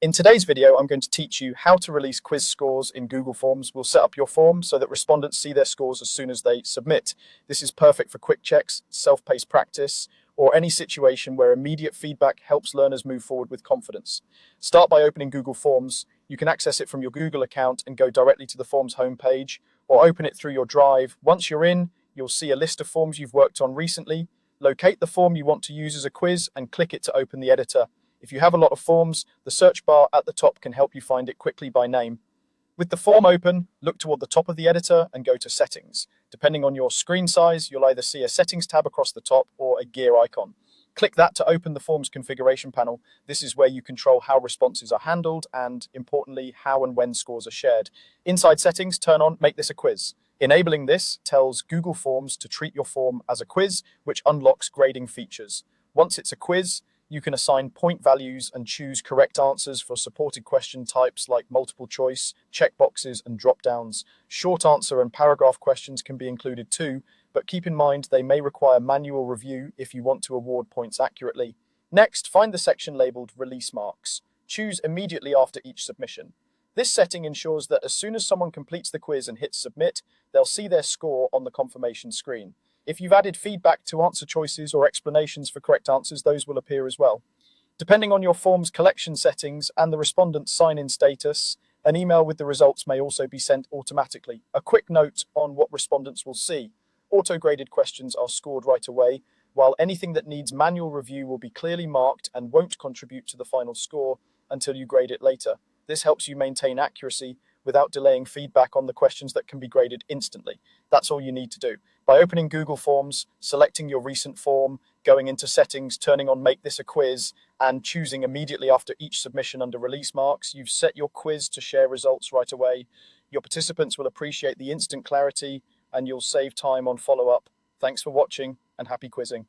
In today's video, I'm going to teach you how to release quiz scores in Google Forms. We'll set up your form so that respondents see their scores as soon as they submit. This is perfect for quick checks, self-paced practice, or any situation where immediate feedback helps learners move forward with confidence. Start by opening Google Forms. You can access it from your Google account and go directly to the Forms homepage, or open it through your Drive. Once you're in, you'll see a list of forms you've worked on recently. Locate the form you want to use as a quiz and click it to open the editor. If you have a lot of forms, the search bar at the top can help you find it quickly by name. With the form open, look toward the top of the editor and go to Settings. Depending on your screen size, you'll either see a Settings tab across the top or a gear icon. Click that to open the form's configuration panel. This is where you control how responses are handled and, importantly, how and when scores are shared. Inside Settings, turn on Make this a quiz. Enabling this tells Google Forms to treat your form as a quiz, which unlocks grading features. Once it's a quiz, you can assign point values and choose correct answers for supported question types like multiple choice, checkboxes, and drop-downs. Short answer and paragraph questions can be included too, but keep in mind they may require manual review if you want to award points accurately. Next, find the section labeled Release Marks. Choose immediately after each submission. This setting ensures that as soon as someone completes the quiz and hits Submit, they'll see their score on the confirmation screen. If you've added feedback to answer choices or explanations for correct answers, those will appear as well. Depending on your form's collection settings and the respondent's sign-in status, an email with the results may also be sent automatically. A quick note on what respondents will see. Auto-graded questions are scored right away, while anything that needs manual review will be clearly marked and won't contribute to the final score until you grade it later. This helps you maintain accuracy without delaying feedback on the questions that can be graded instantly. That's all you need to do. By opening Google Forms, selecting your recent form, going into Settings, turning on Make this a quiz, and choosing immediately after each submission under Release Marks, you've set your quiz to share results right away. Your participants will appreciate the instant clarity, and you'll save time on follow-up. Thanks for watching, and happy quizzing.